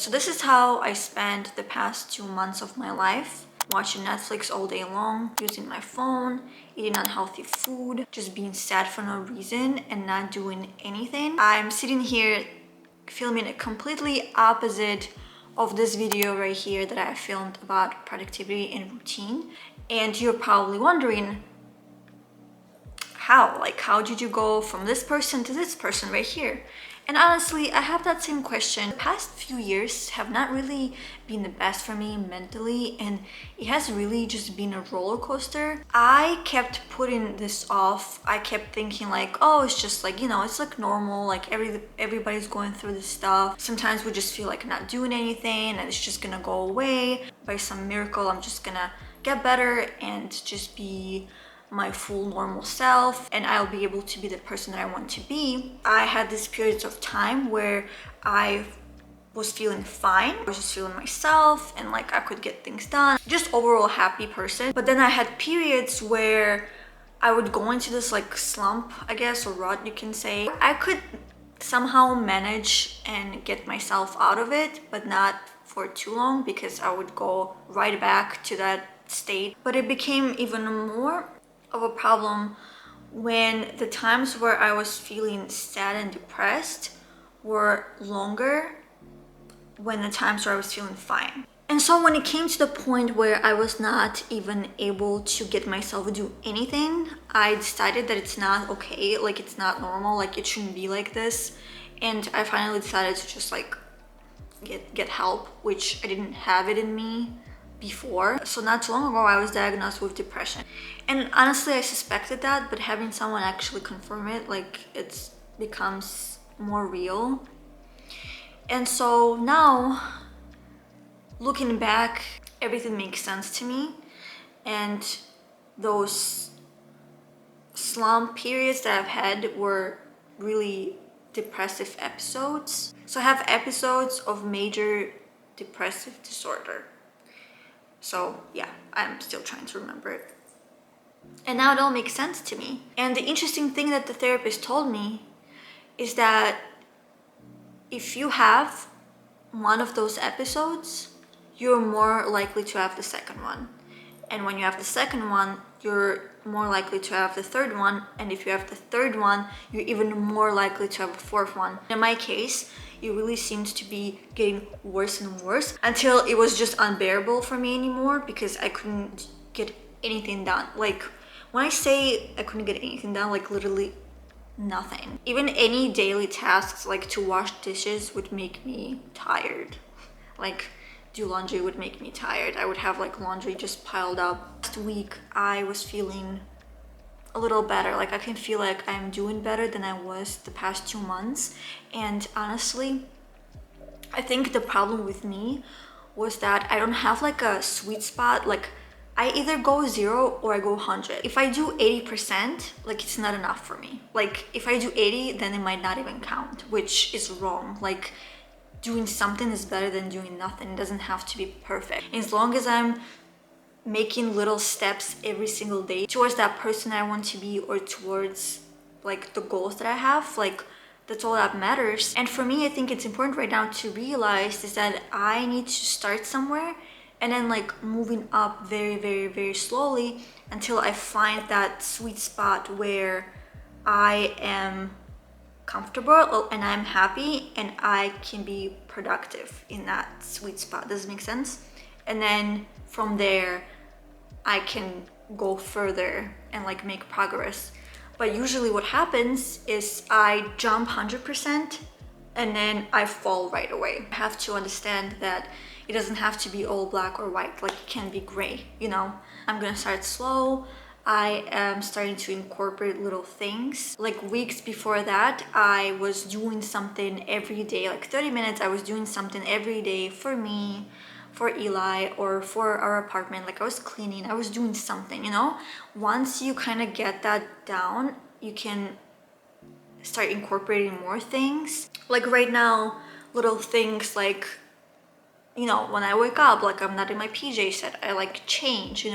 So this is how I spent the past 2 months of my life. Watching Netflix all day long, using my phone, eating unhealthy food, just being sad for no reason and not doing anything. I'm sitting here filming a completely opposite of this video right here that I filmed about productivity and routine. And you're probably wondering, how did you go from this person to this person right here? And honestly, I have that same question. The past few years have not really been the best for me mentally, and it has really just been a roller coaster. I kept putting this off. I kept thinking like, oh, it's just like, it's like normal, like everybody's going through this stuff. Sometimes we just feel like not doing anything and it's just gonna go away. By some miracle, I'm just gonna get better and just be my full normal self, and I'll be able to be the person that I want to be. I had these periods of time where I was feeling fine. I was just feeling myself and like I could get things done. Just overall happy person. But then I had periods where I would go into this like slump, I guess, or rut you can say. I could somehow manage and get myself out of it, but not for too long because I would go right back to that state. But it became even more of a problem when the times where I was feeling sad and depressed were longer when the times where I was feeling fine. And so when it came to the point where I was not even able to get myself to do anything, I decided that it's not okay, like it's not normal, like it shouldn't be like this. And I finally decided to just like get help, which I didn't have it in me before. So not too long ago, I was diagnosed with depression. And honestly, I suspected that, but having someone actually confirm it, like it becomes more real. And so now, looking back, everything makes sense to me. And those slump periods that I've had were really depressive episodes. So I have episodes of major depressive disorder. So yeah, I'm still trying to remember it. And now it all makes sense to me. And the interesting thing that the therapist told me is that if you have one of those episodes, you're more likely to have the second one. And when you have the second one, you're more likely to have the third one. And if you have the third one, you're even more likely to have a fourth one. In my case, it really seemed to be getting worse and worse until it was just unbearable for me anymore because I couldn't get anything done. Like when I say I couldn't get anything done, like literally nothing. Even any daily tasks like to wash dishes would make me tired. Like do laundry would make me tired. I would have like laundry just piled up. Last week I was feeling a little better. Like I can feel like I'm doing better than I was the past 2 months. And honestly, I think the problem with me was that I don't have like a sweet spot. Like I either go 0 or I go 100. If I do 80%, like it's not enough for me. Like if I do 80, then it might not even count, which is wrong. Like doing something is better than doing nothing. It doesn't have to be perfect. As long as I'm making little steps every single day towards that person I want to be or towards like the goals that I have, like that's all that matters. And for me, I think it's important right now to realize is that I need to start somewhere and then like moving up very, very, very slowly until I find that sweet spot where I am comfortable and I'm happy and I can be productive in that sweet spot. Does it make sense? And then from there I can go further and like make progress. But usually what happens is I jump 100% and then I fall right away. I have to understand that it doesn't have to be all black or white, like it can be gray, I'm gonna start slow. I am starting to incorporate little things. Like weeks before that, I was doing something every day, like 30 minutes, I was doing something every day for me, for Eli, or for our apartment. Like I was cleaning, I was doing something, Once you kind of get that down, you can start incorporating more things. Like right now, little things like, when I wake up, like I'm not in my PJ set, I like change,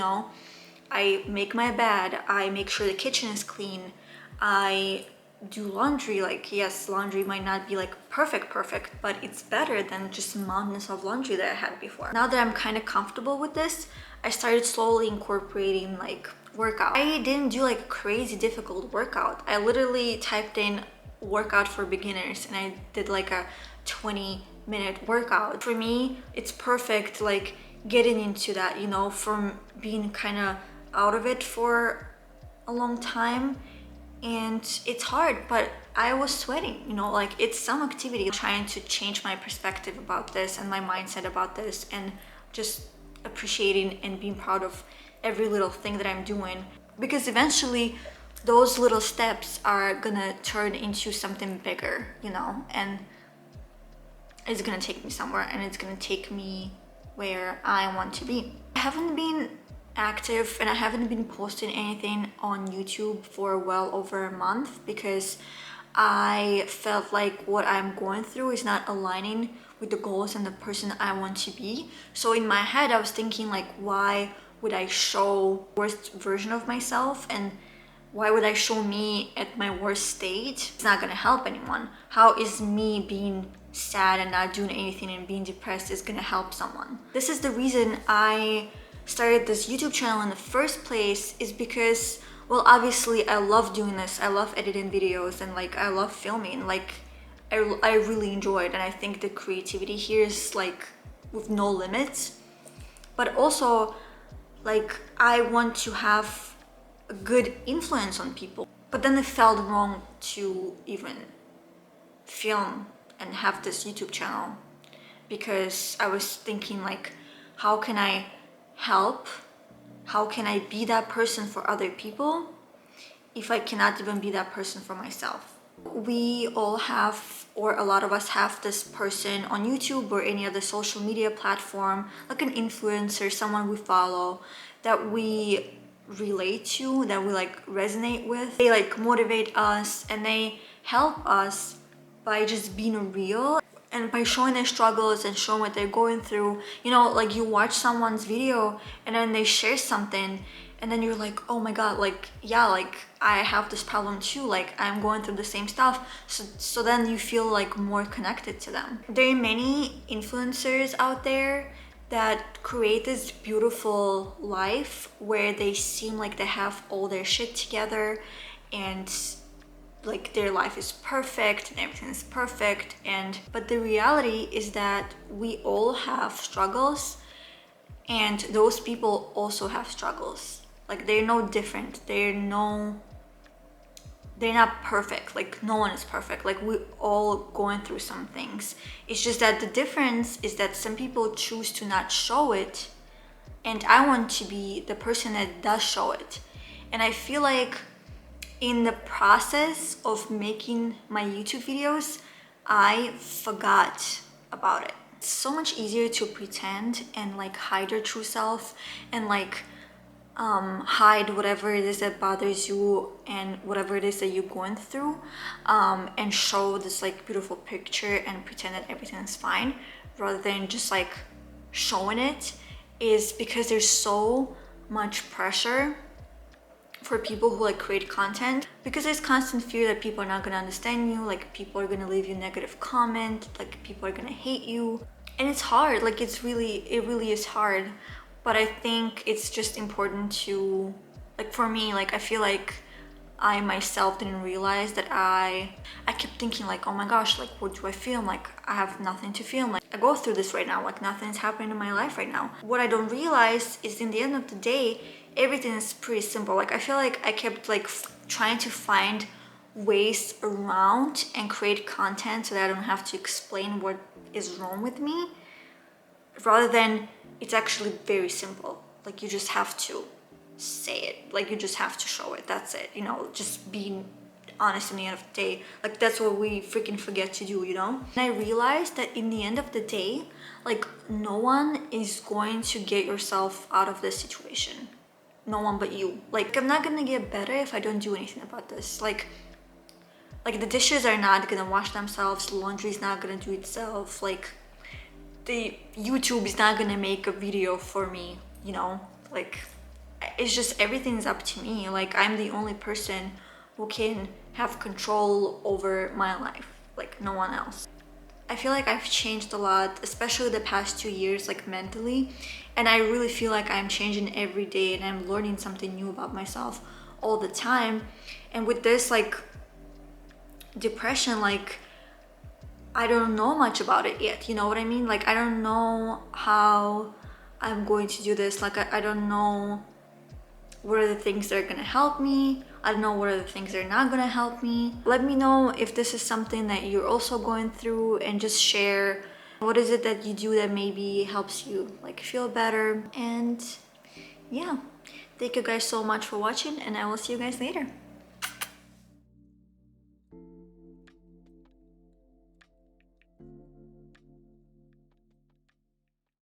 I make my bed, I make sure the kitchen is clean, I do laundry. Like, yes, laundry might not be like perfect, but it's better than just mountains of laundry that I had before. Now that I'm kind of comfortable with this, I started slowly incorporating like workout. I didn't do like a crazy difficult workout. I literally typed in workout for beginners and I did like a 20-minute workout. For me, it's perfect, like getting into that, you know, from being kind of out of it for a long time. And it's hard, but I was sweating, you know, like it's some activity. I'm trying to change my perspective about this and my mindset about this, and just appreciating and being proud of every little thing that I'm doing, because eventually those little steps are gonna turn into something bigger, you know, and it's gonna take me somewhere, and it's gonna take me where I want to be. I haven't been active and I haven't been posting anything on YouTube for well over a month because I felt like what I'm going through is not aligning with the goals and the person I want to be. So in my head I was thinking like, why would I show worst version of myself, and why would I show me at my worst state? It's not gonna help anyone. How is me being sad and not doing anything and being depressed is gonna help someone? This is the reason I started this YouTube channel in the first place, is because, well, obviously I love doing this. I love editing videos and like I love filming. Like I really enjoy it, and I think the creativity here is like with no limits. But also like I want to have a good influence on people. But then it felt wrong to even film and have this YouTube channel, because I was thinking like, how can I help? How can I be that person for other people if I cannot even be that person for myself? We all have, or a lot of us have, this person on YouTube or any other social media platform, like an influencer, someone we follow, that we relate to, that we like resonate with. They like motivate us and they help us by just being real and by showing their struggles and showing what they're going through. You know, like you watch someone's video and then they share something and then you're like, oh my god, like yeah, like I have this problem too, like I'm going through the same stuff. So then you feel like more connected to them. There are many influencers out there that create this beautiful life where they seem like they have all their shit together and like their life is perfect and everything is perfect, but the reality is that we all have struggles, and those people also have struggles. Like they're no different, they're not perfect. Like no one is perfect. Like we're all going through some things. It's just that the difference is that some people choose to not show it, and I want to be the person that does show it. And I feel like in the process of making my YouTube videos, I forgot about it. It's so much easier to pretend and like hide your true self and like hide whatever it is that bothers you and whatever it is that you're going through, and show this like beautiful picture and pretend that everything is fine, rather than just like showing it. Is because there's so much pressure for people who like create content, because there's constant fear that people are not gonna understand you, like people are gonna leave you negative comment, like people are gonna hate you. And it's hard, like it really is hard. But I think it's just important to, like for me, like I feel like I myself didn't realize that I kept thinking like, oh my gosh, like what do I film? Like I have nothing to film. Like I go through this right now, like nothing's happening in my life right now. What I don't realize is in the end of the day, everything is pretty simple. Like I feel like I kept like trying to find ways around and create content so that I don't have to explain what is wrong with me, rather than it's actually very simple. Like you just have to say it, like you just have to show it, that's it, you know, just being honest in the end of the day. Like that's what we freaking forget to do, you know. And I realized that in the end of the day, like no one is going to get yourself out of this situation, no one but you. Like I'm not gonna get better if I don't do anything about this. Like the dishes are not gonna wash themselves, laundry is not gonna do itself, like the YouTube is not gonna make a video for me, you know. Like it's just everything's up to me. Like I'm the only person who can have control over my life, like no one else. I feel like I've changed a lot, especially the past 2 years, like mentally. And I really feel like I'm changing every day and I'm learning something new about myself all the time. And with this, like, depression, like, I don't know much about it yet. You know what I mean? Like, I don't know how I'm going to do this. Like, I don't know what are the things that are gonna help me. I don't know what are the things that are not gonna help me. Let me know if this is something that you're also going through, and just share what is it that you do that maybe helps you like feel better. And yeah, thank you guys so much for watching, and I will see you guys later.